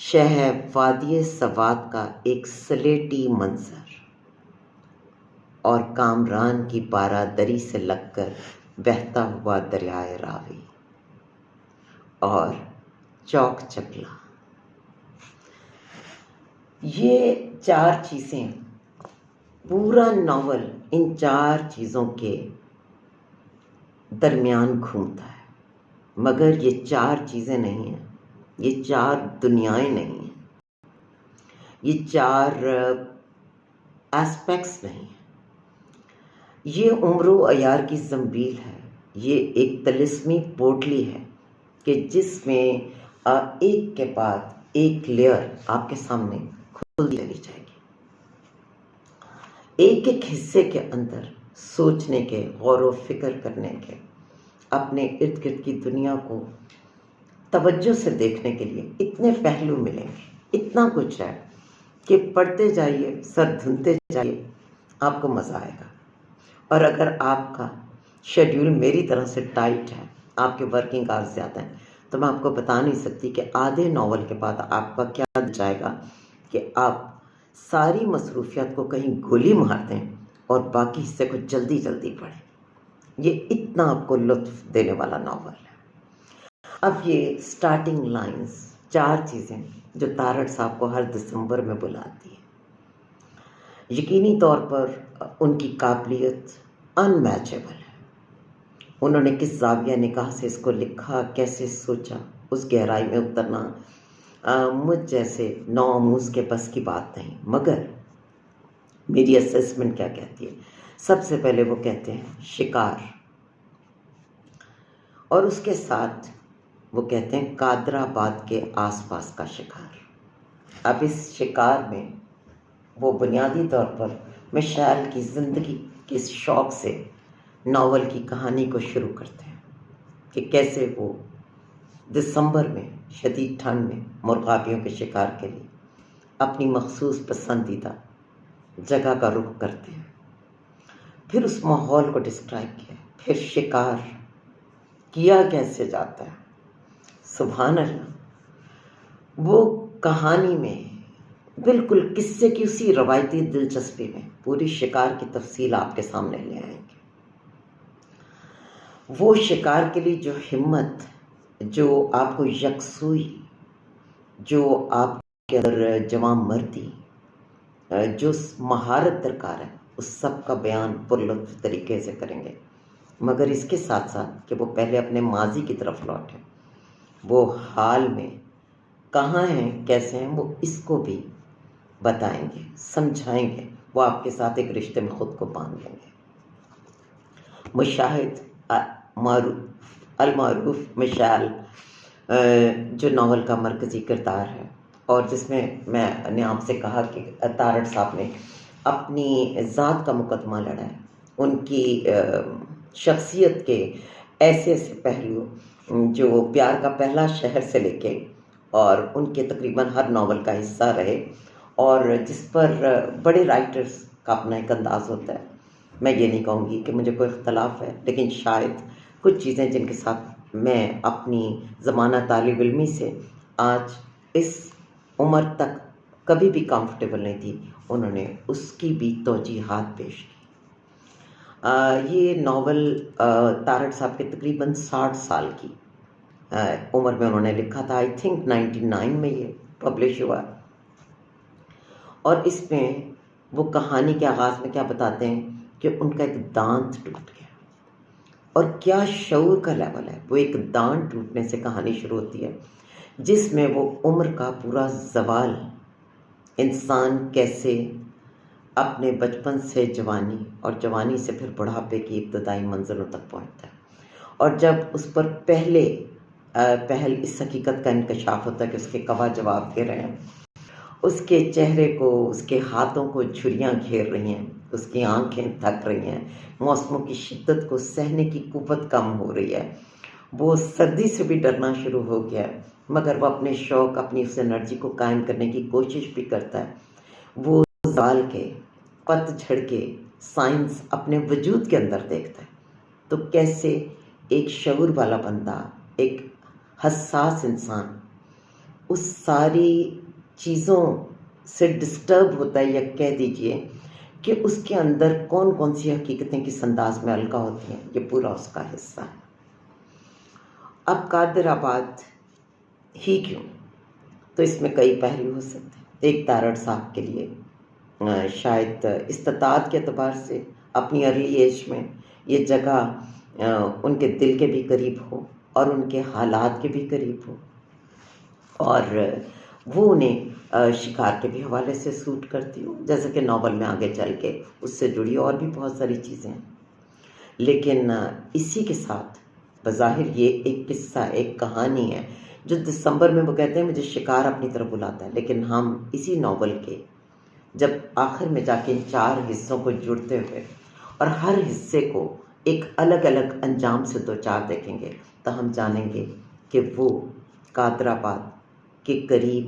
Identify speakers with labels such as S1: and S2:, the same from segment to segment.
S1: شہ وادی سوات کا ایک سلیٹی منظر اور کامران کی بارہ دری سے لگ کر بہتا ہوا دریائے راوی اور چوک چکلا، یہ چار چیزیں، پورا ناول ان چار چیزوں کے درمیان گھومتا ہے، مگر یہ چار چیزیں نہیں ہیں، یہ چار دنیائیں نہیں ہیں، یہ چار ایسپیکٹس نہیں ہیں، یہ عمر و عیار کی زنبیل ہے، یہ ایک طلسمی پوٹلی ہے کہ جس میں ایک کے بعد ایک لیئر آپ کے سامنے کھلتی چلی جائے گی، ایک ایک حصے کے اندر سوچنے کے، غور و فکر کرنے کے، اپنے ارد گرد کی دنیا کو توجہ سے دیکھنے کے لیے اتنے پہلو ملیں گے، اتنا کچھ ہے کہ پڑھتے جائیے، سر دھنتے جائیے، آپ کو مزہ آئے گا۔ اور اگر آپ کا شیڈیول میری طرح سے ٹائٹ ہے، آپ کے ورکنگ آورز زیادہ ہیں، تو میں آپ کو بتا نہیں سکتی کہ آدھے ناول کے بعد آپ کا کیا جائے گا کہ آپ ساری مصروفیات کو کہیں گولی مار دیں اور باقی حصے کو جلدی جلدی پڑھیں۔ یہ اتنا آپ کو لطف دینے والا ناول ہے۔ اب یہ سٹارٹنگ لائنز، چار چیزیں جو تارڑ صاحب کو ہر دسمبر میں بلاتی ہیں، یقینی طور پر ان کی قابلیت ان میچیبل ہے۔ انہوں نے کس زاویہ نگاہ سے اس کو لکھا، کیسے سوچا، اس گہرائی میں اترنا مجھ جیسے نوآموز کے بس کی بات نہیں، مگر میری اسیسمنٹ کیا کہتی ہے؟ سب سے پہلے وہ کہتے ہیں شکار، اور اس کے ساتھ وہ کہتے ہیں قادر آباد کے آس پاس کا شکار۔ اب اس شکار میں وہ بنیادی طور پر مشعل کی زندگی کے اس شوق سے ناول کی کہانی کو شروع کرتے ہیں کہ کیسے وہ دسمبر میں شدید ٹھنڈ میں مرغابیوں کے شکار کے لیے اپنی مخصوص پسندیدہ جگہ کا رخ کرتے ہیں، پھر اس ماحول کو ڈسکرائب کیا، پھر شکار کیا کیسے جاتا ہے۔ سبحان اللہ، وہ کہانی میں بالکل قصے کی اسی روایتی دلچسپی میں پوری شکار کی تفصیل آپ کے سامنے لے آئیں گے۔ وہ شکار کے لیے جو ہمت، جو آپ کو یکسوئی، جو آپ کے اندر جواں مردی، جو مہارت درکار ہے، اس سب کا بیان پرلطف طریقے سے کریں گے، مگر اس کے ساتھ ساتھ کہ وہ پہلے اپنے ماضی کی طرف لوٹیں، وہ حال میں کہاں ہیں، کیسے ہیں، وہ اس کو بھی بتائیں گے، سمجھائیں گے، وہ آپ کے ساتھ ایک رشتے میں خود کو باندھ لیں گے۔ مشاہد المعروف مشعل جو ناول کا مرکزی کردار ہے، اور جس میں نے آپ سے کہا کہ تارڑ صاحب نے اپنی ذات کا مقدمہ لڑا ہے، ان کی شخصیت کے ایسے ایسے پہلو جو پیار کا پہلا شہر سے لے کے اور ان کے تقریباً ہر ناول کا حصہ رہے، اور جس پر بڑے رائٹرز کا اپنا ایک انداز ہوتا ہے۔ میں یہ نہیں کہوں گی کہ مجھے کوئی اختلاف ہے، لیکن شاید کچھ چیزیں جن کے ساتھ میں اپنی زمانہ طالب علمی سے آج اس عمر تک کبھی بھی کمفرٹیبل نہیں تھی، انہوں نے اس کی بھی توجیحات پیش کی۔ یہ ناول تارڑ صاحب کے تقریباً 60 سال کی عمر میں انہوں نے لکھا تھا، آئی تھنک 99 میں یہ پبلش ہوا، اور اس میں وہ کہانی کے آغاز میں کیا بتاتے ہیں کہ ان کا ایک دانت ٹوٹ گیا، اور کیا شعور کا لیول ہے، وہ ایک دانت ٹوٹنے سے کہانی شروع ہوتی ہے، جس میں وہ عمر کا پورا زوال، انسان کیسے اپنے بچپن سے جوانی اور جوانی سے پھر بڑھاپے کی ابتدائی منزلوں تک پہنچتا ہے، اور جب اس پر پہل اس حقیقت کا انکشاف ہوتا ہے کہ اس کے قوا جواب دے رہے ہیں، اس کے چہرے کو، اس کے ہاتھوں کو جھریاں گھیر رہی ہیں، اس کی آنکھیں تھک رہی ہیں، موسموں کی شدت کو سہنے کی قوت کم ہو رہی ہے، وہ سردی سے بھی ڈرنا شروع ہو گیا ہے، مگر وہ اپنے شوق، اپنی اس انرجی کو قائم کرنے کی کوشش بھی کرتا ہے۔ وہ زوال کے، پت جھڑ کے سائنس اپنے وجود کے اندر دیکھتا ہے، تو کیسے ایک شعور والا بندہ، ایک حساس انسان اس ساری چیزوں سے ڈسٹرب ہوتا ہے، یا کہہ دیجئے کہ اس کے اندر کون کون سی حقیقتیں کس انداز میں القا ہوتی ہیں، یہ پورا اس کا حصہ ہے۔ اب قادر آباد ہی کیوں؟ تو اس میں کئی پہلو ہو سکتے ہیں۔ ایک تارڑ صاحب کے لیے شاید استطاعت کے اعتبار سے اپنی ارلی ایج میں یہ جگہ ان کے دل کے بھی قریب ہو اور ان کے حالات کے بھی قریب ہو، اور وہ انہیں شکار کے بھی حوالے سے سوٹ کرتی ہو، جیسا کہ ناول میں آگے چل کے اس سے جڑی اور بھی بہت ساری چیزیں ہیں۔ لیکن اسی کے ساتھ بظاہر یہ ایک قصہ، ایک کہانی ہے جو دسمبر میں وہ کہتے ہیں مجھے شکار اپنی طرف بلاتا ہے، لیکن ہم اسی ناول کے جب آخر میں جا کے ان 4 حصوں کو جڑتے ہوئے اور ہر حصے کو ایک الگ الگ انجام سے دوچار دیکھیں گے تو ہم جانیں گے کہ وہ قادر آباد کے قریب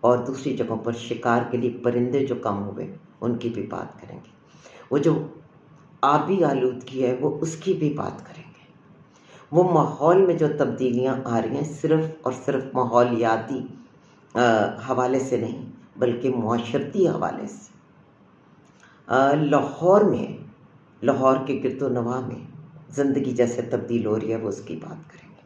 S1: اور دوسری جگہوں پر شکار کے لیے پرندے جو کم ہوئے ان کی بھی بات کریں گے، وہ جو آبی آلودگی ہے وہ اس کی بھی بات کریں گے، وہ ماحول میں جو تبدیلیاں آ رہی ہیں صرف اور صرف ماحولیاتی حوالے سے نہیں بلکہ معاشرتی حوالے سے۔ لاہور کے گرد و نواح میں زندگی جیسے تبدیل ہو رہی ہے وہ اس کی بات کریں گے۔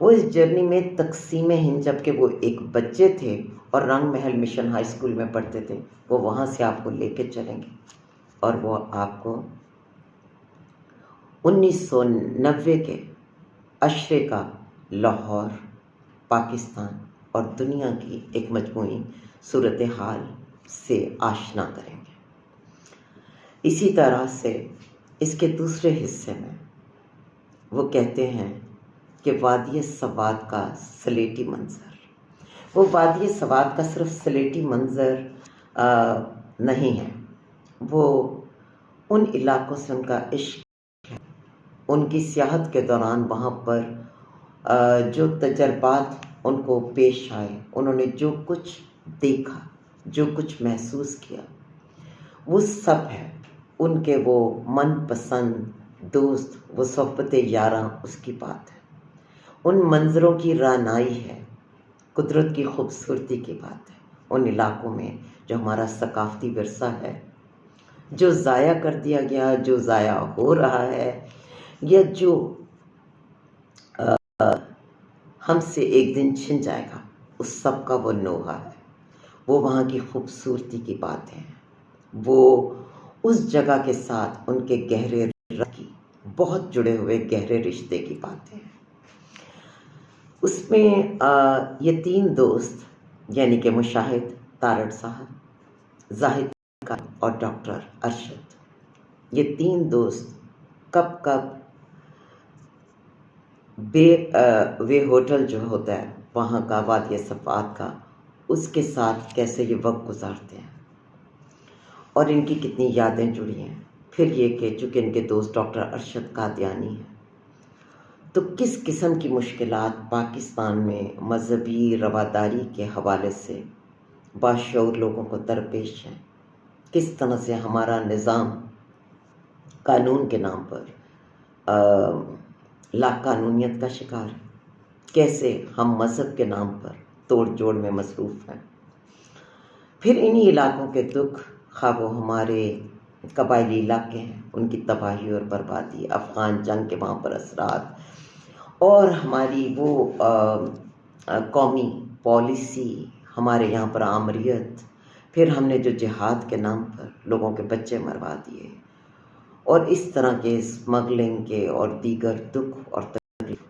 S1: وہ اس جرنی میں تقسیم ہند جب کہ وہ ایک بچے تھے اور رنگ محل مشن ہائی اسکول میں پڑھتے تھے، وہ وہاں سے آپ کو لے کے چلیں گے اور وہ آپ کو 1990 کے عشرے کا لاہور، پاکستان اور دنیا کی ایک مجموعی صورتحال سے آشنا کریں گے۔ اسی طرح سے اس کے دوسرے حصے میں وہ کہتے ہیں کہ وادی سوات کا سلیٹی منظر، وہ وادی سوات کا صرف سلیٹی منظر نہیں ہے، وہ ان علاقوں سے ان کا عشق ہے، ان کی سیاحت کے دوران وہاں پر جو تجربات ان کو پیش آئے، انہوں نے جو کچھ دیکھا، جو کچھ محسوس کیا، وہ سب ہے۔ ان کے وہ من پسند دوست، وہ صحبت یاراں، اس کی بات ہے، ان منظروں کی رعنائی ہے، قدرت کی خوبصورتی کی بات ہے، ان علاقوں میں جو ہمارا ثقافتی ورثہ ہے، جو ضائع کر دیا گیا، جو ضائع ہو رہا ہے، یا جو ہم سے ایک دن چھن جائے گا، اس سب کا وہ نوحہ ہے، وہ وہاں کی خوبصورتی کی بات ہے، وہ اس جگہ کے ساتھ ان کے گہرے کی بہت جڑے ہوئے گہرے رشتے کی باتیں ہیں۔ اس میں یہ 3 دوست یعنی کہ مشاہد، تارڑ صاحب، زاہد کالی اور ڈاکٹر ارشد، یہ 3 دوست کب کب وے ہوٹل جو ہوتا ہے وہاں کا، وادی صفات کا، اس کے ساتھ کیسے یہ وقت گزارتے ہیں اور ان کی کتنی یادیں جڑی ہیں۔ پھر یہ کہ چونکہ ان کے دوست ڈاکٹر ارشد قادیانی ہیں، تو کس قسم کی مشکلات پاکستان میں مذہبی رواداری کے حوالے سے باشعور لوگوں کو درپیش ہیں، کس طرح سے ہمارا نظام قانون کے نام پر لا قانونیت کا شکار ہے، کیسے ہم مذہب کے نام پر توڑ جوڑ میں مصروف ہیں۔ پھر انہی علاقوں کے دکھ، خواہ وہ ہمارے قبائلی علاقے ہیں، ان کی تباہی اور بربادی، افغان جنگ کے وہاں پر اثرات، اور ہماری وہ قومی پالیسی، ہمارے یہاں پر آمریت، پھر ہم نے جو جہاد کے نام پر لوگوں کے بچے مروا دیے، اور اس طرح کے اسمگلنگ کے اور دیگر دکھ اور تکلیف،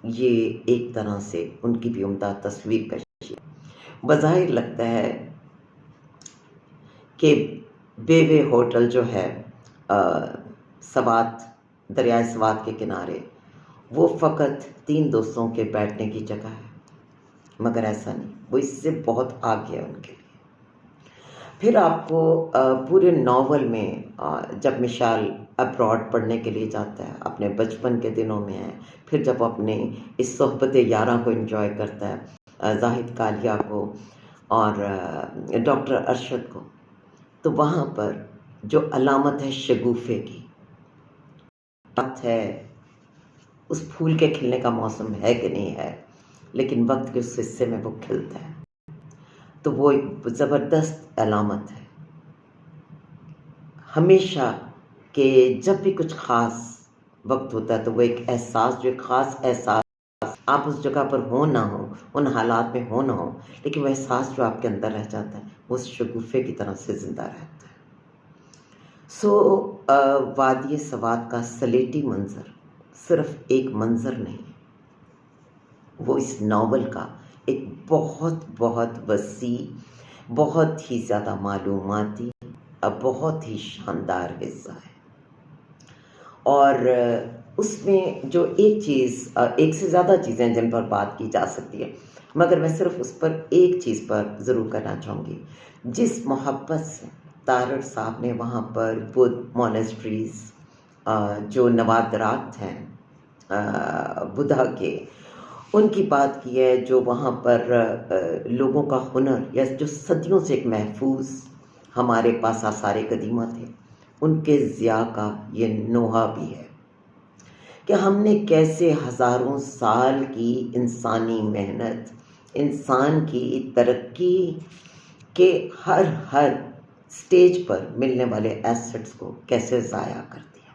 S1: یہ ایک طرح سے ان کی بھی عمدہ تصویر کشی ہے۔ بظاہر لگتا ہے کہ بے وے ہوٹل جو ہے سوات، دریائے سوات کے کنارے، وہ فقط 3 دوستوں کے بیٹھنے کی جگہ ہے، مگر ایسا نہیں، وہ اس سے بہت آگے ہے ان کے لیے۔ پھر آپ کو پورے ناول میں جب مشال ابراڈ پڑھنے کے لیے جاتا ہے، اپنے بچپن کے دنوں میں ہے، پھر جب اپنے اس صحبت یاراں کو انجوائے کرتا ہے، زاہد کالیا کو اور ڈاکٹر ارشد کو، تو وہاں پر جو علامت ہے شگوفے کی بات ہے، اس پھول کے کھلنے کا موسم ہے کہ نہیں ہے، لیکن وقت کے اس حصے میں وہ کھلتا ہے، تو وہ ایک زبردست علامت ہے ہمیشہ کہ جب بھی کچھ خاص وقت ہوتا ہے تو وہ ایک احساس، جو ایک خاص احساس، آپ اس جگہ پر ہو نہ ہو، ان حالات میں ہو نہ ہو، لیکن وہ احساس جو آپ کے اندر رہ جاتا ہے وہ اس شگوفے کی طرح سے زندہ رہتا ہے۔ وادی سوات کا سلیٹی منظر صرف ایک منظر نہیں، وہ اس ناول کا ایک بہت بہت وسیع، بہت ہی زیادہ معلوماتی، بہت ہی شاندار حصہ ہے۔ اور اس میں جو ایک چیز، ایک سے زیادہ چیزیں جن پر بات کی جا سکتی ہے، مگر میں صرف اس پر ایک چیز پر ضرور کرنا چاہوں گی۔ جس محبت سے تارڑ صاحب نے وہاں پر بدھ مونسٹریز، جو نوادرات ہیں بدھا کے، ان کی بات کی ہے، جو وہاں پر لوگوں کا ہنر، یا جو صدیوں سے ایک محفوظ ہمارے پاس آثار قدیمہ تھے، ان کے ضیاء کا یہ نوحہ بھی ہے کہ ہم نے کیسے ہزاروں سال کی انسانی محنت، انسان کی ترقی کے ہر سٹیج پر ملنے والے ایسٹس کو کیسے ضائع کر دیا،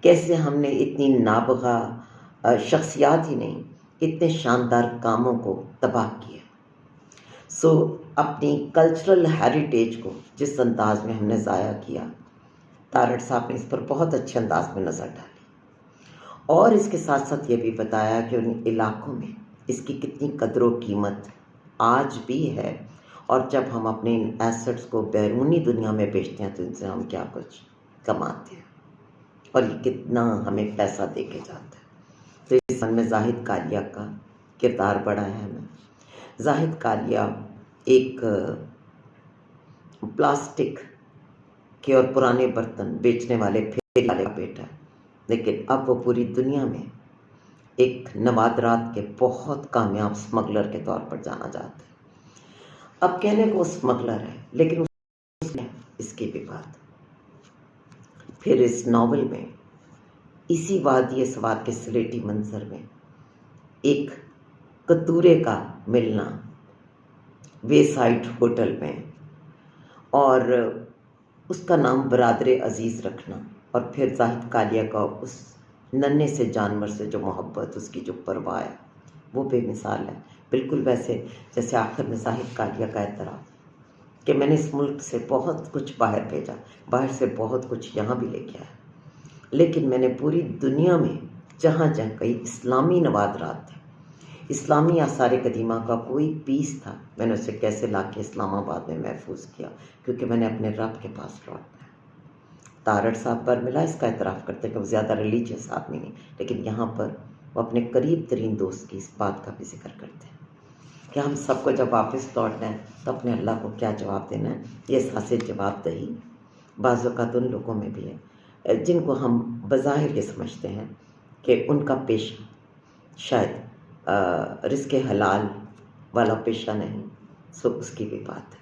S1: کیسے ہم نے اتنی نابغہ شخصیات ہی نہیں، اتنے شاندار کاموں کو تباہ کیا۔ اپنی کلچرل ہیریٹیج کو جس انداز میں ہم نے ضائع کیا، تارڑ صاحب نے اس پر بہت اچھے انداز میں نظر ڈالی، اور اس کے ساتھ ساتھ یہ بھی بتایا کہ ان علاقوں میں اس کی کتنی قدر و قیمت آج بھی ہے، اور جب ہم اپنے ان ایسٹس کو بیرونی دنیا میں بیچتے ہیں تو ان سے ہم کیا کچھ کماتے ہیں، اور یہ کتنا ہمیں پیسہ دے کے جاتا ہے۔ تو اس فن میں زاہد کالیا کا کردار بڑا اہم ہے۔ زاہد کالیا ایک پلاسٹک کے اور پرانے برتن بیچنے والے پھیری والے کا بیٹا ہے، لیکن اب وہ پوری دنیا میں ایک نوادرات کے بہت کامیاب اسمگلر کے طور پر جانا جاتا ہے۔ اب کہنے کو اسمگلر ہے، لیکن اس کی بھی بات۔ پھر اس ناول میں اسی وادی سوات کے سلیٹی منظر میں ایک کتورے کا ملنا وے سائڈ ہوٹل میں، اور اس کا نام برادر عزیز رکھنا، اور پھر زاہد کالیا کا اس ننھے سے جانور سے جو محبت، اس کی جو پرواہ ہے، وہ بے مثال ہے۔ بالکل ویسے جیسے آخر میں زاہد کالیا کا اعتراف کہ میں نے اس ملک سے بہت کچھ باہر بھیجا، باہر سے بہت کچھ یہاں بھی لے کے آیا، لیکن میں نے پوری دنیا میں جہاں جہاں کئی اسلامی نوادرات تھے، اسلامی آثار قدیمہ کا کوئی پیس تھا، میں نے اسے کیسے لا کے اسلام آباد میں محفوظ کیا، کیونکہ میں نے اپنے رب کے پاس لوٹنا ہے۔ تارڑ صاحب پر ملا اس کا اعتراف کرتے کہ وہ زیادہ ریلیجیس آدمی نہیں، لیکن یہاں پر وہ اپنے قریب ترین دوست کی اس بات کا بھی ذکر کرتے ہیں کہ ہم سب کو جب واپس لوٹنا ہے تو اپنے اللہ کو کیا جواب دینا ہے۔ یہ احساس جواب دہی بعض اوقات ان لوگوں میں بھی ہے جن کو ہم بظاہر یہ سمجھتے ہیں کہ ان کا پیشہ شاید رزق حلال والا پیشہ نہیں، اس کی بھی بات ہے۔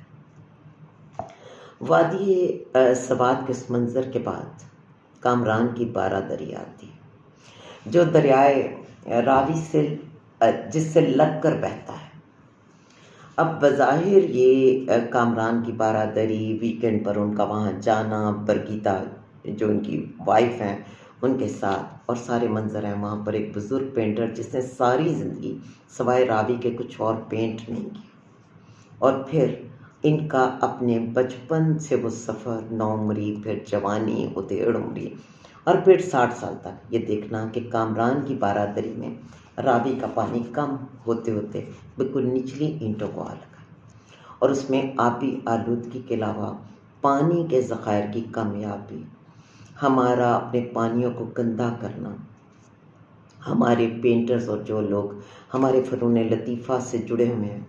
S1: وادی سوات کے اس منظر کے بعد کامران کی بارہ دریا آتی ہے، جو دریائے راوی سے جس سے لگ کر بہتا ہے۔ اب بظاہر یہ کامران کی بارہ دری، ویکینڈ پر ان کا وہاں جانا، برگیتا جو ان کی وائف ہیں ان کے ساتھ، اور سارے منظر ہیں وہاں پر ایک بزرگ پینٹر جس نے ساری زندگی سوائے راوی کے کچھ اور پینٹ نہیں کیا، اور پھر ان کا اپنے بچپن سے وہ سفر، نوعمری، پھر جوانی، ادھیڑ عمری، اور پھر 60 سال تک یہ دیکھنا کہ کامران کی بارہ دری میں راوی کا پانی کم ہوتے ہوتے بالکل نچلی اینٹوں کو آ لگا، اور اس میں آبی آلودگی کے علاوہ پانی کے ذخائر کی کمیابی، ہمارا اپنے پانیوں کو گندا کرنا، ہمارے پینٹرز اور جو لوگ ہمارے فنون لطیفہ سے جڑے ہوئے ہیں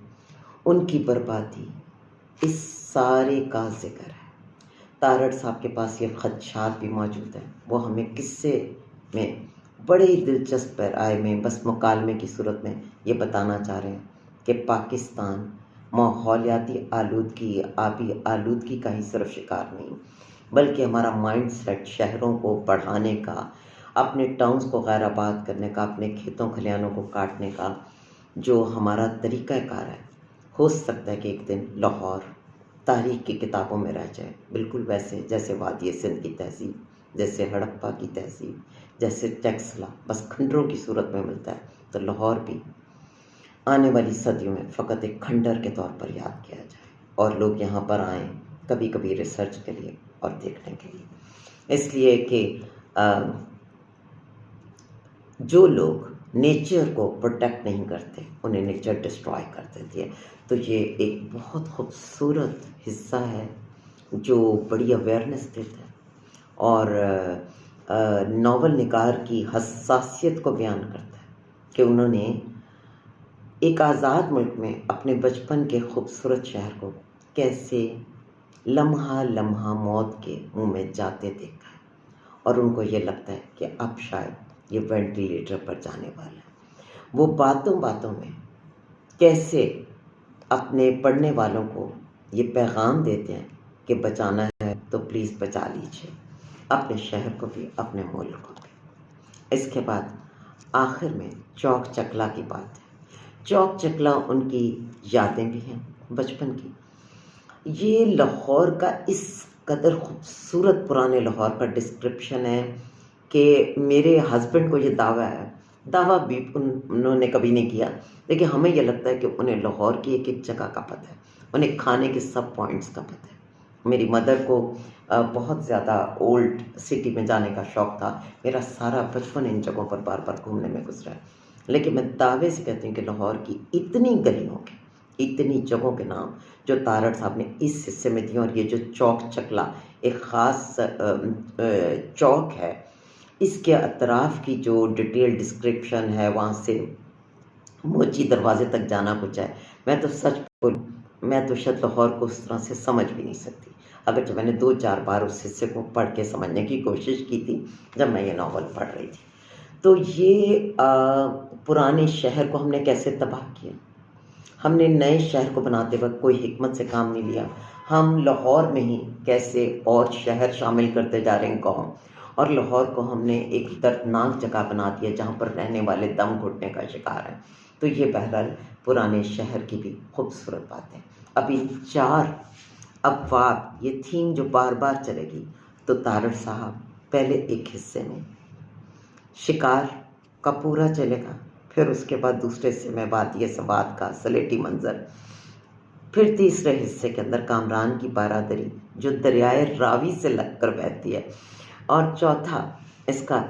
S1: ان کی بربادی، اس سارے کا ذکر ہے۔ تارڑ صاحب کے پاس یہ خدشات بھی موجود ہیں، وہ ہمیں قصے میں بڑے ہی دلچسپ پیرائے میں بس مکالمے کی صورت میں یہ بتانا چاہ رہے ہیں کہ پاکستان ماحولیاتی آلودگی، آبی آلودگی کا ہی صرف شکار نہیں، بلکہ ہمارا مائنڈ سیٹ شہروں کو بڑھانے کا، اپنے ٹاؤنز کو غیر آباد کرنے کا، اپنے کھیتوں کھلیانوں کو کاٹنے کا جو ہمارا طریقہ کار ہے، ہو سکتا ہے کہ ایک دن لاہور تاریخ کی کتابوں میں رہ جائے، بالکل ویسے جیسے وادی سندھ کی تہذیب، جیسے ہڑپا کی تہذیب، جیسے ٹیکسلا بس کھنڈروں کی صورت میں ملتا ہے، تو لاہور بھی آنے والی صدیوں میں فقط ایک کھنڈر کے طور پر یاد کیا جائے اور لوگ یہاں پر آئیں کبھی کبھی ریسرچ کے لیے اور دیکھنے کے لیے، اس لیے کہ جو لوگ نیچر کو پروٹیکٹ نہیں کرتے انہیں نیچر ڈسٹرائے کر دیتی ہے۔ تو یہ ایک بہت خوبصورت حصہ ہے جو بڑی اویئرنیس دیتا ہے اور ناول نگار کی حساسیت کو بیان کرتا ہے کہ انہوں نے ایک آزاد ملک میں اپنے بچپن کے خوبصورت شہر کو کیسے لمحہ لمحہ موت کے منہ میں جاتے دیکھا ہے، اور ان کو یہ لگتا ہے کہ اب شاید یہ وینٹیلیٹر پر جانے والا ہے۔ وہ باتوں باتوں میں کیسے اپنے پڑھنے والوں کو یہ پیغام دیتے ہیں کہ بچانا ہے تو پلیز بچا لیجیے اپنے شہر کو بھی، اپنے ملک کو بھی۔ اس کے بعد آخر میں چوک چکلا کی بات ہے۔ چوک چکلا ان کی یادیں بھی ہیں بچپن کی۔ یہ لاہور کا اس قدر خوبصورت پرانے لاہور کا ڈسکرپشن ہے کہ میرے ہسبینڈ کو یہ دعویٰ بھی انہوں نے کبھی نہیں کیا، لیکن ہمیں یہ لگتا ہے کہ انہیں لاہور کی ایک ایک جگہ کا پتہ ہے، انہیں کھانے کے سب پوائنٹس کا پتہ ہے۔ میری مدر کو بہت زیادہ اولڈ سٹی میں جانے کا شوق تھا، میرا سارا بچپن ان جگہوں پر بار بار گھومنے میں گزرا ہے، لیکن میں دعوے سے کہتی ہوں کہ لاہور کی اتنی گلیوں کے، اتنی جگہوں کے نام جو تارڑ صاحب نے اس حصے میں دیے، اور یہ جو چوک چکلا ایک خاص چوک ہے، اس کے اطراف کی جو ڈیٹیل ڈسکرپشن ہے، وہاں سے موچی دروازے تک جانا کچھ ہے، میں تو سچ بولوں میں تو شاید لاہور کو اس طرح سے سمجھ بھی نہیں سکتی، اگرچہ میں نے 2-4 بار اس حصے کو پڑھ کے سمجھنے کی کوشش کی تھی جب میں یہ ناول پڑھ رہی تھی۔ تو یہ پرانے شہر کو ہم نے کیسے تباہ کیا، ہم نے نئے شہر کو بناتے وقت کوئی حکمت سے کام نہیں لیا، ہم لاہور میں ہی کیسے اور شہر شامل کرتے جا رہے ہیں گاؤں، اور لاہور کو ہم نے ایک دردناک جگہ بنا دیا جہاں پر رہنے والے دم گھٹنے کا شکار ہیں۔ تو یہ بہرحال پرانے شہر کی بھی خوبصورت بات ہے۔ ابھی 4 ابواب یہ تھیم جو بار بار چلے گی، تو تارڑ صاحب پہلے ایک حصے میں شکار کا پورا چلے گا، پھر اس کے بعد دوسرے حصے میں وادی سوات کا سلیٹی منظر، پھر تیسرے حصے کے اندر کامران کی بارادری جو دریائے راوی سے لگ کر بہتی ہے، اور چوتھا اس کا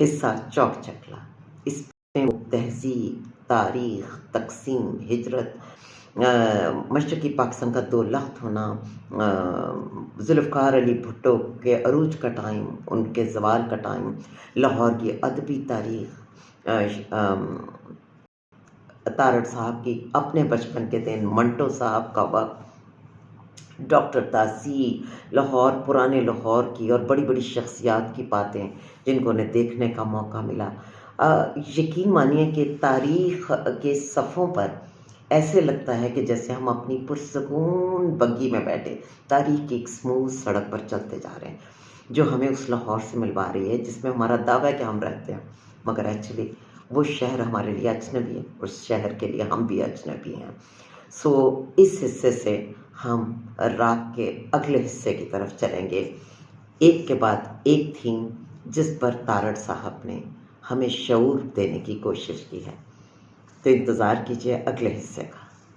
S1: حصہ چوک چکلا، اس میں تہذیب، تاریخ، تقسیم، ہجرت، مشرقی پاکستان کا 2 لخت ہونا، ذوالفقار علی بھٹو کے عروج کا ٹائم، ان کے زوال کا ٹائم، لاہور کی ادبی تاریخ، تارڑ صاحب کی اپنے بچپن کے دن، منٹو صاحب کا وقت، ڈاکٹر تاثیر، لاہور، پرانے لاہور کی اور بڑی بڑی شخصیات کی باتیں جن کو انہیں دیکھنے کا موقع ملا۔ یقین مانیے کہ تاریخ کے صفحوں پر ایسے لگتا ہے کہ جیسے ہم اپنی پرسکون بگی میں بیٹھے تاریخ کی ایک سموتھ سڑک پر چلتے جا رہے ہیں جو ہمیں اس لاہور سے ملوا رہی ہے جس میں ہمارا دعویٰ ہے کہ ہم رہتے ہیں، مگر ایکچولی وہ شہر ہمارے لیے اجنبی ہے، اس شہر کے لیے ہم بھی اجنبی ہیں۔ سو اس حصے سے ہم رات کے اگلے حصے کی طرف چلیں گے، ایک کے بعد ایک تھیم جس پر تارڑ صاحب نے ہمیں شعور دینے کی کوشش کی ہے۔ تو انتظار کیجیے اگلے حصے کا۔